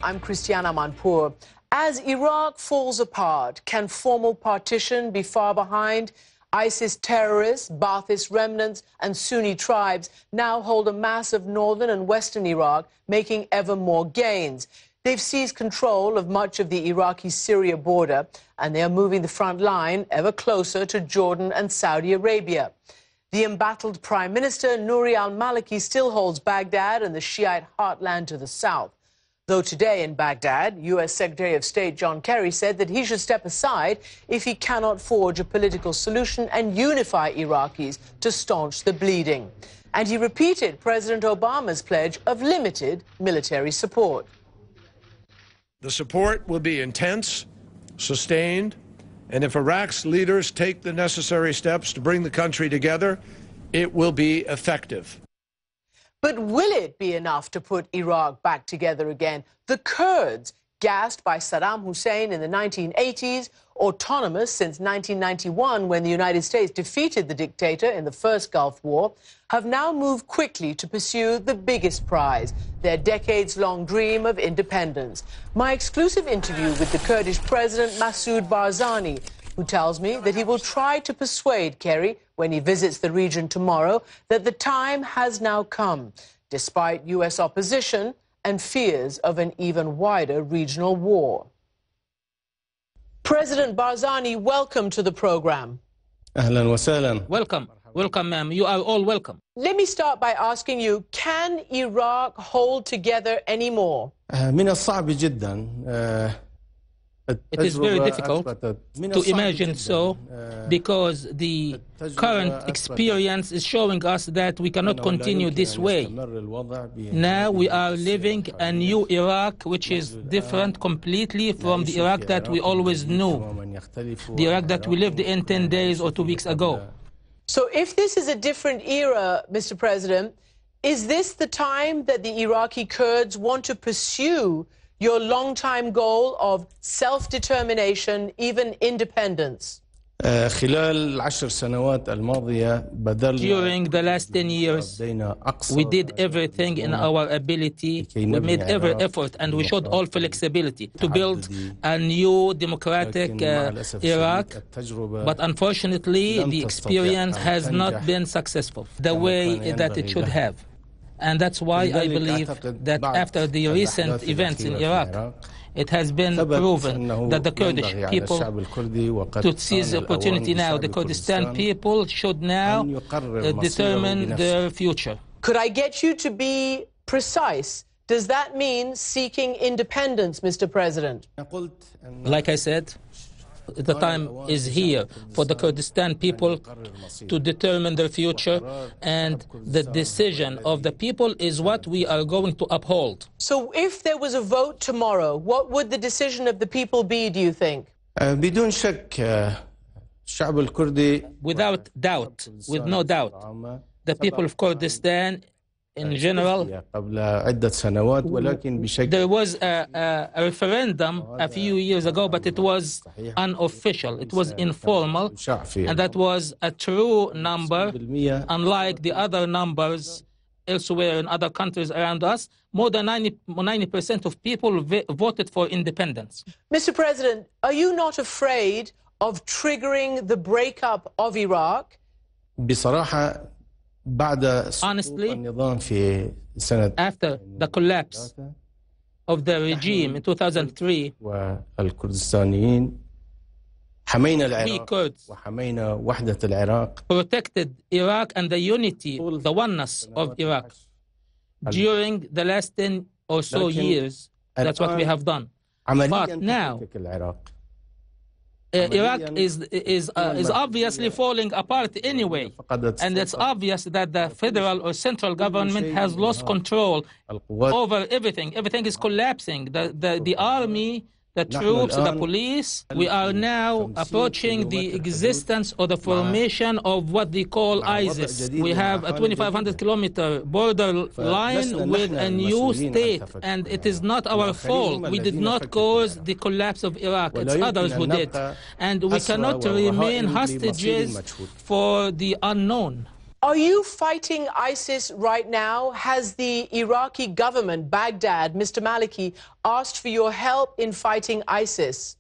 I'm Christiane Amanpour. As Iraq falls apart, can formal partition be far behind? ISIS terrorists, Ba'athist remnants and Sunni tribes now hold a mass of northern and western Iraq, making ever more gains. They've seized control of much of the Iraqi-Syria border, and they are moving the front line ever closer to Jordan and Saudi Arabia. The embattled Prime Minister, Nouri al-Maliki, still holds Baghdad and the Shiite heartland to the south. Though today in Baghdad, U.S. Secretary of State John Kerry said that he should step aside if he cannot forge a political solution and unify Iraqis to staunch the bleeding. And he repeated President Obama's pledge of limited military support. The support will be intense, sustained, and if Iraq's leaders take the necessary steps to bring the country together, it will be effective. But will it be enough to put Iraq back together again? The Kurds, gassed by Saddam Hussein in the 1980s, autonomous since 1991 when the United States defeated the dictator in the first Gulf War, have now moved quickly to pursue the biggest prize, their decades-long dream of independence. My exclusive interview with the Kurdish president, Masoud Barzani, who tells me that he will try to persuade Kerry, when he visits the region tomorrow, that the time has now come, despite U.S. opposition and fears of an even wider regional war. President Barzani, welcome to the program. Ahlan wa sahlan. Welcome. Welcome, ma'am. You are all welcome. Let me start by asking you, can Iraq hold together anymore? من الصعب جدا. It is very difficult to imagine so, because the current experience is showing us that we cannot continue this way. Now we are living a new Iraq, which is different completely from the Iraq that we always knew, the Iraq that we lived in 10 days or 2 weeks ago. So if this is a different era, Mr. President, is this the time that the Iraqi Kurds want to pursue your long-time goal of self-determination, even independence? خلال العشر سنوات الماضية During the last 10 years, we did everything in our ability. We made every effort, and we showed all flexibility to build a new democratic Iraq. But unfortunately, the experience has not been successful the way that it should have. And that's why I believe that after the recent events in Iraq, it has been proven that the Kurdish people, to seize the opportunity now, the Kurdistan people should now determine their future. Could I get you to be precise? Does that mean seeking independence, Mr. President? Like I said, the time is here for the Kurdistan people to determine their future, and the decision of the people is what we are going to uphold. So if there was a vote tomorrow, what would the decision of the people be, do you think? بدون شك الشعب الكردي Without doubt, with no doubt, the people of Kurdistan in general, there was a referendum a few years ago, but it was unofficial, it was informal, and that was a true number, unlike the other numbers elsewhere in other countries around us. More than 90% of people voted for independence. Mr. President, are you not afraid of triggering the breakup of Iraq? بصراحة Honestly, after the collapse of the regime in 2003, we Kurds protected Iraq and the unity, the oneness of Iraq. During the last 10 or so years, that's what we have done. But now, Iraq is obviously falling apart anyway, and it's obvious that the federal or central government has lost control over everything. Everything is collapsing. The army, the troops, the police. We are now approaching the existence or the formation of what they call ISIS. We have a 2,500-kilometer border line with a new state, and it is not our fault. We did not cause the collapse of Iraq. It's others who did. And we cannot remain hostages for the unknown. Are you fighting ISIS right now? Has the Iraqi government, Baghdad, Mr. Maliki, asked for your help in fighting ISIS?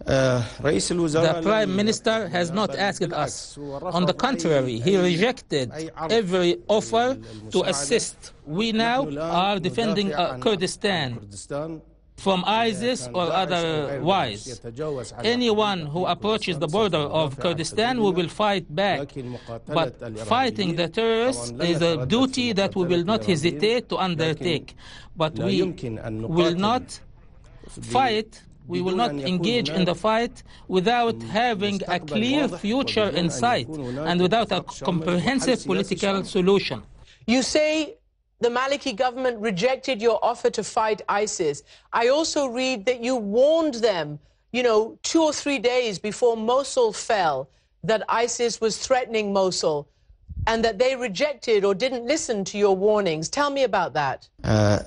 The Prime Minister has not asked us. On the contrary, he rejected every offer to assist. We now are defending Kurdistan from ISIS or otherwise. Anyone who approaches the border of Kurdistan, we will fight back. But fighting the terrorists is a duty that we will not hesitate to undertake. But we will not fight. We will not engage in the fight without having a clear future in sight and without a comprehensive political solution. You say the Maliki government rejected your offer to fight ISIS. I also read that you warned them, 2 or 3 days before Mosul fell, that ISIS was threatening Mosul, and that they rejected or didn't listen to your warnings. Tell me about that. I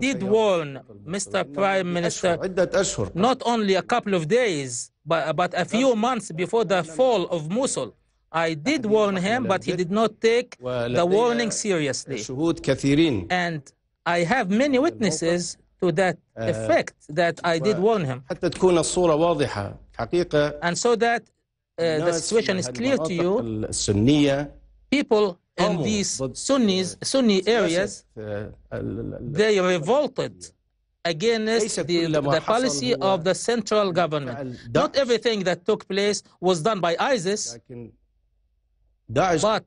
did warn Mr. Prime Minister not only a couple of days, but a few months before the fall of Mosul. I did warn him, but he did not take the warning seriously. And I have many witnesses to that effect that I did warn him. And so that the situation is clear to you, people in these Sunni areas, they revolted against the policy of the central government. Not everything that took place was done by ISIS, but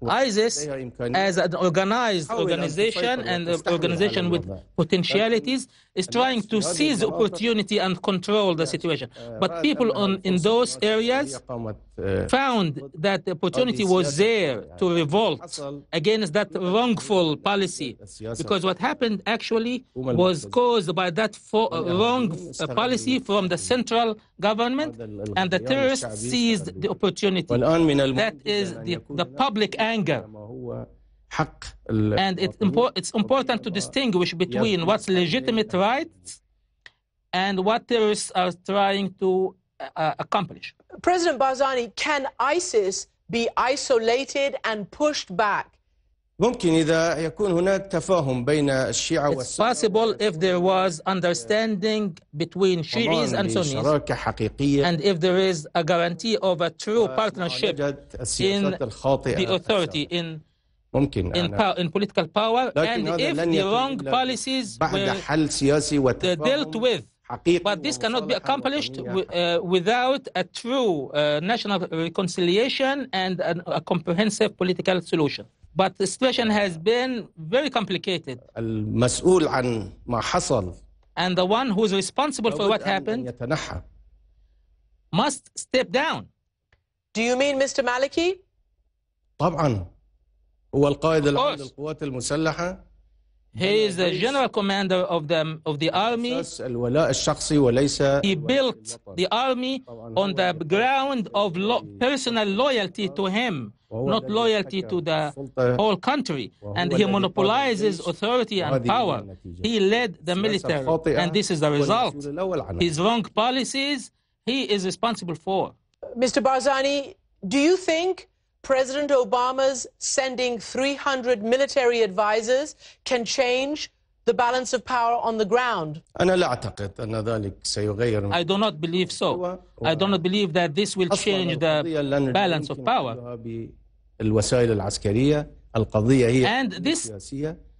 ISIS, as an organized organization and an organization with potentialities, is trying to seize the opportunity and control the situation. But people in those areas found that the opportunity was there to revolt against that wrongful policy. Because what happened actually was caused by that wrong policy from the central government, and the terrorists seized the opportunity. That is the public anger. And it's important to distinguish between what's legitimate rights and what terrorists are trying to accomplish. President Barzani, can ISIS be isolated and pushed back? It's possible if there was understanding between Shi'is and Sunnis, and if there is a guarantee of a true partnership in the authority, in political power, and if the wrong policies were dealt with. But this cannot be accomplished without a true national reconciliation and a comprehensive political solution. But the situation has been very complicated. And the one who is responsible for what happened must step down. Do you mean Mr. Maliki? طبعا هو القائد العام للقوات المسلحة. He is the general commander of the army. He built the army on the ground of personal loyalty to him, not loyalty to the whole country. And he monopolizes authority and power. He led the military, and this is the result. His wrong policies, he is responsible for. Mr. Barzani, do you think President Obama's sending 300 military advisors can change the balance of power on the ground? I do not believe so. I do not believe that this will change the balance of power. And this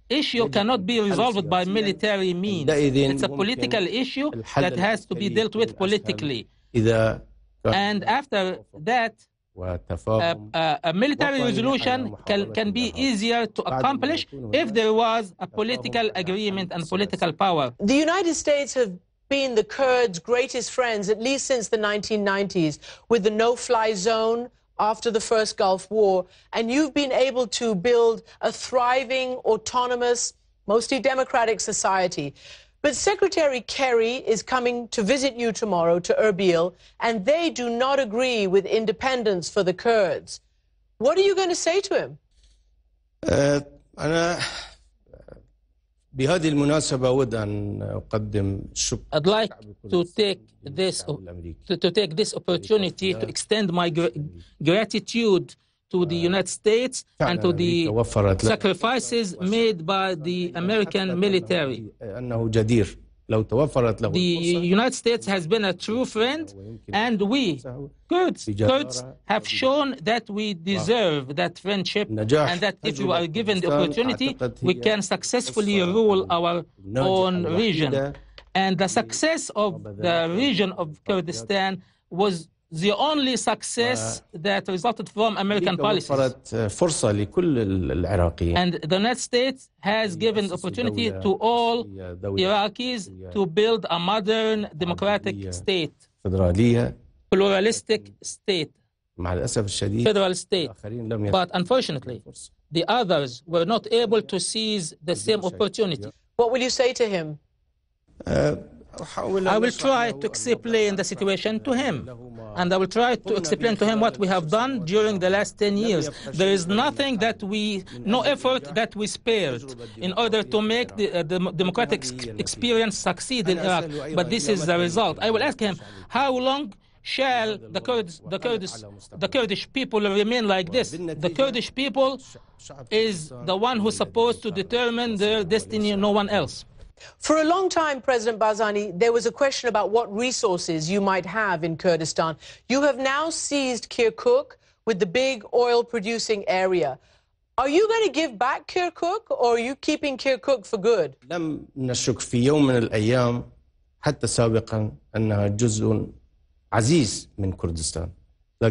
issue cannot be resolved by military means. It's a political issue that has to be dealt with politically. And after that, a military resolution can be easier to accomplish if there was a political agreement and political power. The United States have been the Kurds' greatest friends, at least since the 1990s, with the no-fly zone after the first Gulf War. And you've been able to build a thriving, autonomous, mostly democratic society. But Secretary Kerry is coming to visit you tomorrow to Erbil, and they do not agree with independence for the Kurds. What are you going to say to him? بهذه المناسبة أود أن أقدم الشكر. I'd like to take this opportunity to extend my gratitude to the United States and to the sacrifices made by the American military. أنه جدير لو توفرت له. The United States has been a true friend, and we, Kurds, have shown that we deserve that friendship, and that if we are given the opportunity, we can successfully rule our own region. And the success of the region of Kurdistan was the only success that resulted from American policies. And the United States has given the opportunity to all Iraqis to build a modern democratic state, pluralistic state, federal state. But unfortunately, the others were not able to seize the same opportunity. What will you say to him? I will try to explain the situation to him, and I will try to explain to him what we have done during the last 10 years. There is nothing that no effort that we spared in order to make the democratic experience succeed in Iraq, but this is the result. I will ask him, how long shall the Kurdish people remain like this? The Kurdish people is the one who's supposed to determine their destiny, no one else. For a long time, President Barzani, there was a question about what resources you might have in Kurdistan. You have now seized Kirkuk with the big oil-producing area. Are you going to give back Kirkuk, or are you keeping Kirkuk for good? لم نشك في يوم من الأيام حتى سابقا أنها جزء عزيز من كردستان.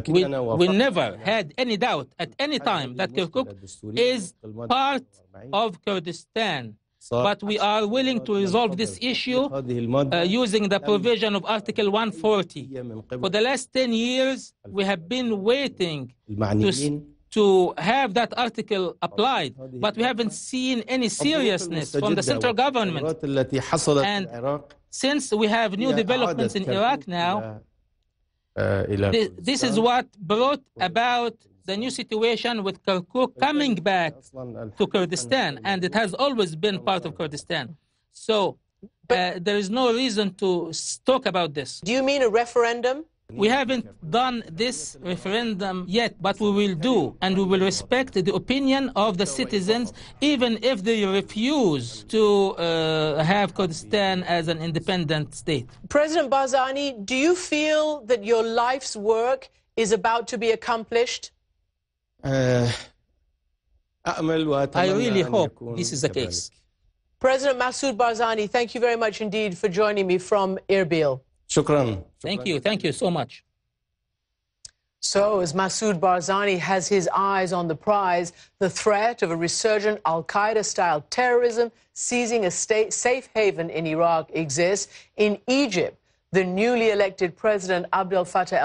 We never had any doubt at any time that Kirkuk is part of Kurdistan. But we are willing to resolve this issue using the provision of Article 140. For the last 10 years, we have been waiting to have that article applied, but we haven't seen any seriousness from the central government. And since we have new developments in Iraq now, this is what brought about the new situation with Kirkuk coming back to Kurdistan, and it has always been part of Kurdistan. So there is no reason to talk about this. Do you mean a referendum? We haven't done this referendum yet, but we will do, and we will respect the opinion of the citizens, even if they refuse to have Kurdistan as an independent state. President Barzani, do you feel that your life's work is about to be accomplished? I really hope this is the case. President Masoud Barzani, thank you very much indeed for joining me from Erbil. Shukran. Thank you so much. So, as Masoud Barzani has his eyes on the prize, the threat of a resurgent al-Qaeda-style terrorism seizing a safe haven in Iraq exists. In Egypt, the newly elected President Abdel Fattah